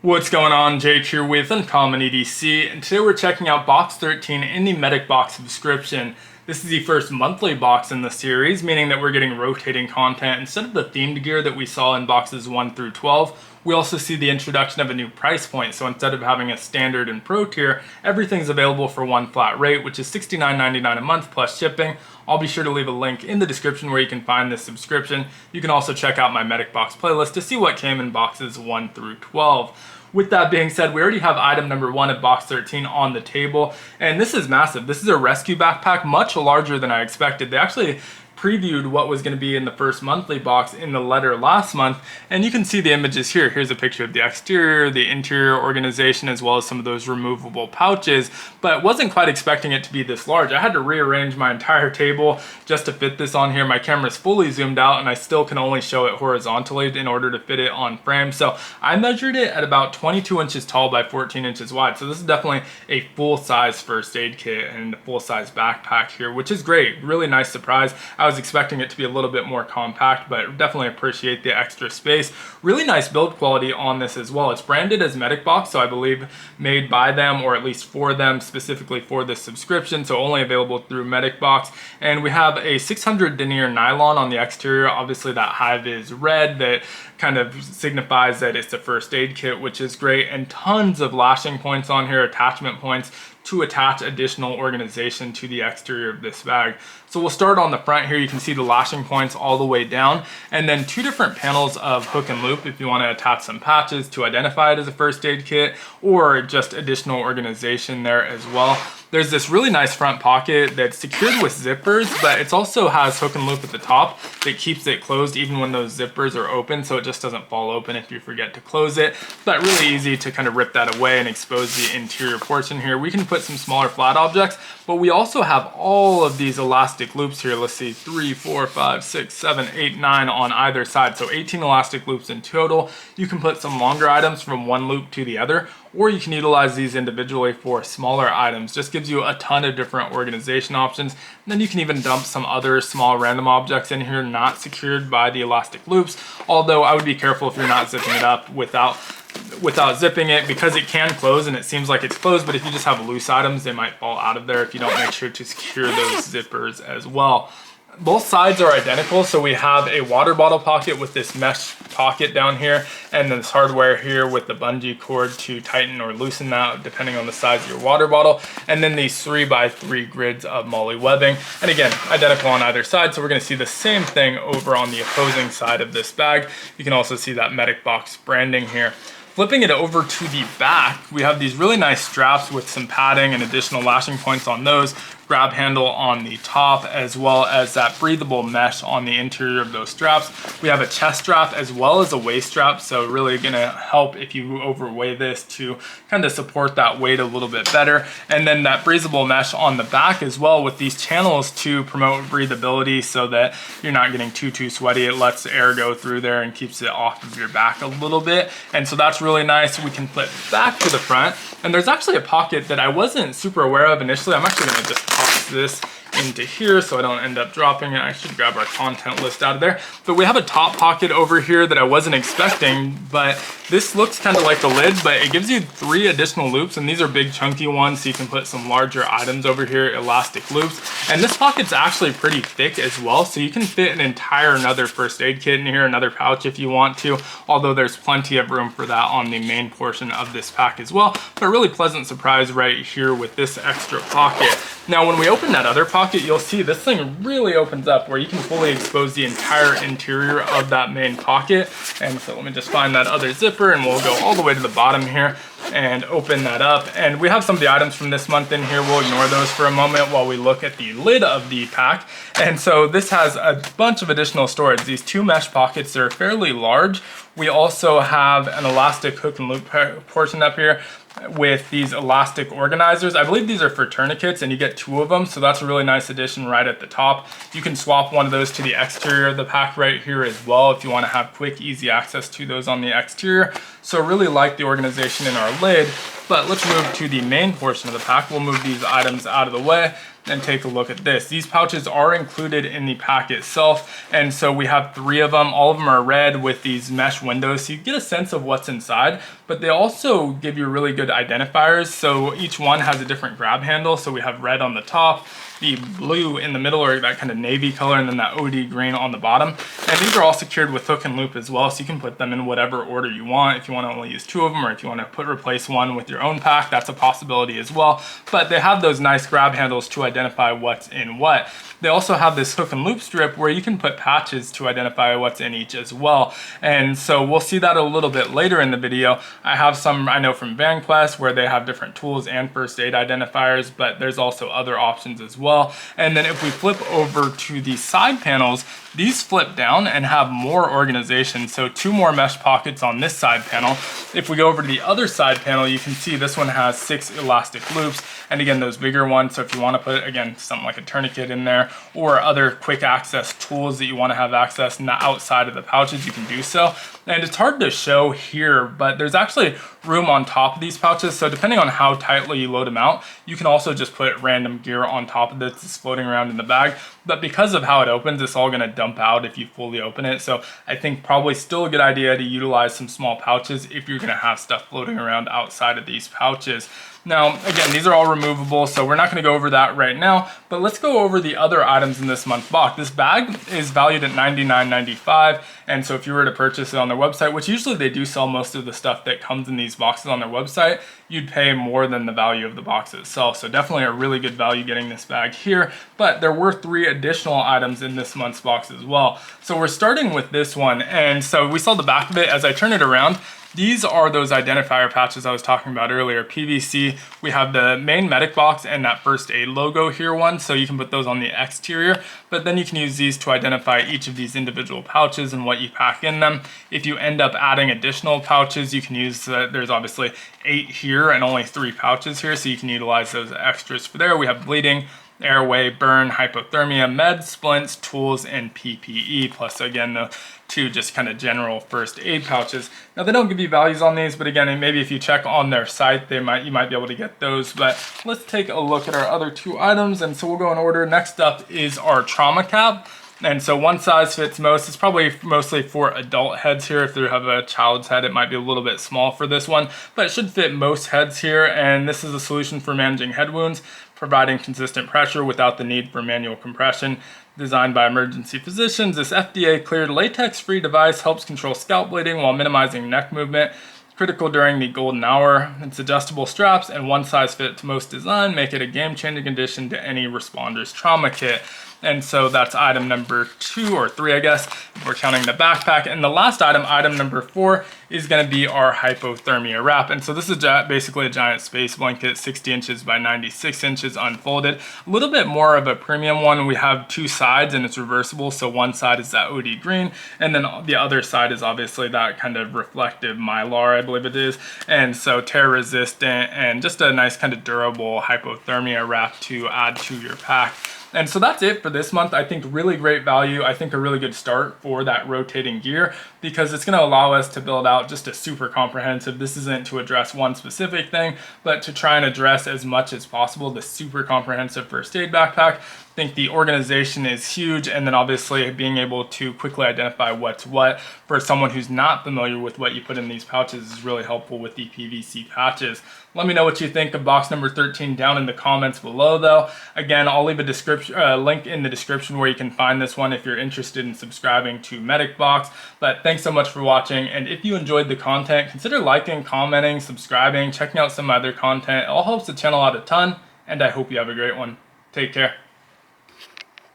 What's going on? Jake here with Uncommon EDC, and today we're checking out box 13 in the MedicBox subscription. This is the first monthly box in the series, meaning that we're getting rotating content instead of the themed gear that we saw in boxes 1 through 12. We also see the introduction of a new price point, so instead of having a standard and pro tier, everything's available for one flat rate, which is $69.99 a month plus shipping. I'll be sure to leave a link in the description where you can find this subscription. You can also check out my MedicBox playlist to see what came in boxes 1 through 12. With that being said, we already have item number 1 of box 13 on the table, and this is massive. This is a rescue backpack, much larger than I expected. They actually previewed what was going to be in the first monthly box in the letter last month, and you can see the images here. Here's a picture of the exterior, the interior organization, as well as some of those removable pouches, but wasn't quite expecting it to be this large. I had to rearrange my entire table just to fit this on here. My camera's fully zoomed out and I still can only show it horizontally in order to fit it on frame. So I measured it at about 22 inches tall by 14 inches wide. So this is definitely a full-size first aid kit and a full-size backpack here, which is great. Really nice surprise. I was expecting it to be a little bit more compact, but definitely appreciate the extra space. Really nice build quality on this as well. It's branded as MedicBox, so I believe made by them, or at least for them, specifically for this subscription, so only available through MedicBox. And we have a 600 denier nylon on the exterior. Obviously that hive is red, that kind of signifies that it's a first aid kit, which is great, and tons of lashing points on here, attachment points to attach additional organization to the exterior of this bag. So we'll start on the front here. You can see the lashing points all the way down, and then 2 different panels of hook and loop if you want to attach some patches to identify it as a first aid kit, or just additional organization there as well. There's this really nice front pocket that's secured with zippers, but it also has hook and loop at the top that keeps it closed even when those zippers are open, so it just doesn't fall open if you forget to close it. But really easy to kind of rip that away and expose the interior portion here. We can put some smaller flat objects, but we also have all of these elastic loops here. Let's see, 3, 4, 5, 6, 7, 8, 9 on either side. So 18 elastic loops in total. You can put some longer items from one loop to the other, or you can utilize these individually for smaller items. Just gives you a ton of different organization options. And then you can even dump some other small random objects in here not secured by the elastic loops. Although I would be careful if you're not zipping it up without zipping it, because it can close and it seems like it's closed, but if you just have loose items, they might fall out of there if you don't make sure to secure those zippers as well. Both sides are identical, so we have a water bottle pocket with this mesh pocket down here, and then this hardware here with the bungee cord to tighten or loosen that depending on the size of your water bottle, and then these 3x3 grids of MOLLE webbing, and again identical on either side. So we're going to see the same thing over on the opposing side of this bag. You can also see that MedicBox branding here. Flipping it over to the back, we have these really nice straps with some padding and additional lashing points on those, grab handle on the top, as well as that breathable mesh on the interior of those straps. We have a chest strap as well as a waist strap, so really gonna help if you overweigh this to kind of support that weight a little bit better. And then that breathable mesh on the back as well, with these channels to promote breathability so that you're not getting too sweaty. It lets the air go through there and keeps it off of your back a little bit, and so that's really nice. We can flip back to the front, and there's actually a pocket that I wasn't super aware of initially. I'm actually gonna just toss this into here so I don't end up dropping it. I should grab our content list out of there. But we have a top pocket over here that I wasn't expecting, but this looks kind of like the lid, but it gives you 3 additional loops, and these are big chunky ones, so you can put some larger items over here, elastic loops. And this pocket's actually pretty thick as well, so you can fit an entire another first aid kit in here, another pouch if you want to, although there's plenty of room for that on the main portion of this pack as well. But really pleasant surprise right here with this extra pocket. Now when we open that other pocket, you'll see this thing really opens up where you can fully expose the entire interior of that main pocket. And so let me just find that other zipper, and we'll go all the way to the bottom here and open that up. And we have some of the items from this month in here. We'll ignore those for a moment while we look at the lid of the pack. And so this has a bunch of additional storage. These 2 mesh pockets are fairly large. We also have an elastic hook and loop portion up here with these elastic organizers. I believe these are for tourniquets, and you get 2 of them, so that's a really nice addition right at the top. You can swap one of those to the exterior of the pack right here as well if you want to have quick, easy access to those on the exterior. So really like the organization in our lid. But let's move to the main portion of the pack. We'll move these items out of the way. and take a look at this. These pouches are included in the pack itself, and so we have 3 of them. All of them are red with these mesh windows, so you get a sense of what's inside, but they also give you really good identifiers. So each one has a different grab handle. So we have red on the top, the blue in the middle, or that kind of navy color, and then that OD green on the bottom. And these are all secured with hook and loop as well, so you can put them in whatever order you want. If you want to only use 2 of them, or if you want to replace one with your own pack, that's a possibility as well. But they have those nice grab handles to identify what's in what. They also have this hook and loop strip where you can put patches to identify what's in each as well. And so we'll see that a little bit later in the video. I have some, I know from VanQuest, where they have different tools and first aid identifiers, but there's also other options as well. And then if we flip over to the side panels, these flip down and have more organization. So 2 more mesh pockets on this side panel. If we go over to the other side panel, you can see this one has 6 elastic loops. And again, those bigger ones. So if you want to put, again, something like a tourniquet in there, or other quick access tools that you want to have access outside of the pouches, you can do so. And it's hard to show here, but there's actually room on top of these pouches. So depending on how tightly you load them out, you can also just put random gear on top of this that's floating around in the bag. But because of how it opens, it's all going to dump out if you fully open it. So I think probably still a good idea to utilize some small pouches if you're going to have stuff floating around outside of these pouches. Now, again, these are all removable, so we're not going to go over that right now, but let's go over the other items in this month's box. This bag is valued at $99.95, and so if you were to purchase it on their website, which usually they do sell most of the stuff that comes in these boxes on their website, you'd pay more than the value of the box itself. So definitely a really good value getting this bag here, but there were 3 additional items in this month's box as well. So we're starting with this one, and so we saw the back of it. As I turn it around, these are those identifier patches I was talking about earlier, PVC. We have the main MedicBox and that first aid logo here one, so you can put those on the exterior, but then you can use these to identify each of these individual pouches and what you pack in them. If you end up adding additional pouches, you can use, there's obviously 8 here and only 3 pouches here, so you can utilize those extras for there. We have bleeding, airway, burn, hypothermia, meds, splints, tools, and PPE, plus again the 2 just kind of general first aid pouches. Now they don't give you values on these, but again, maybe if you check on their site, you might be able to get those. But let's take a look at our other 2 items, and so we'll go in order. Next up is our trauma cap. And so one size fits most. It's probably mostly for adult heads here. If you have a child's head, it might be a little bit small for this one, but it should fit most heads here. And this is a solution for managing head wounds, providing consistent pressure without the need for manual compression. Designed by emergency physicians, this FDA-cleared latex-free device helps control scalp bleeding while minimizing neck movement. Critical during the golden hour. Its adjustable straps and one size fits most design make it a game-changing addition to any responder's trauma kit. And so that's item number 2 or 3, I guess, if we're counting the backpack. And the last item, item number 4, is going to be our hypothermia wrap. And so this is basically a giant space blanket, 60 inches by 96 inches unfolded. A little bit more of a premium one. We have 2 sides and it's reversible. So one side is that OD green, and then the other side is obviously that kind of reflective mylar, I believe it is. And so tear resistant and just a nice kind of durable hypothermia wrap to add to your pack. And so that's it for this month. I think really great value. I think a really good start for that rotating gear, because it's going to allow us to build out just a super comprehensive, this isn't to address one specific thing, but to try and address as much as possible the super comprehensive first aid backpack. I think the organization is huge, and then obviously being able to quickly identify what's what for someone who's not familiar with what you put in these pouches is really helpful with the PVC patches. Let me know what you think of box number 13 down in the comments below though. Again, I'll leave a link in the description where you can find this one if you're interested in subscribing to MedicBox. But thanks so much for watching, and if you enjoyed the content, consider liking, commenting, subscribing, checking out some other content. It all helps the channel out a ton, and I hope you have a great one. Take care.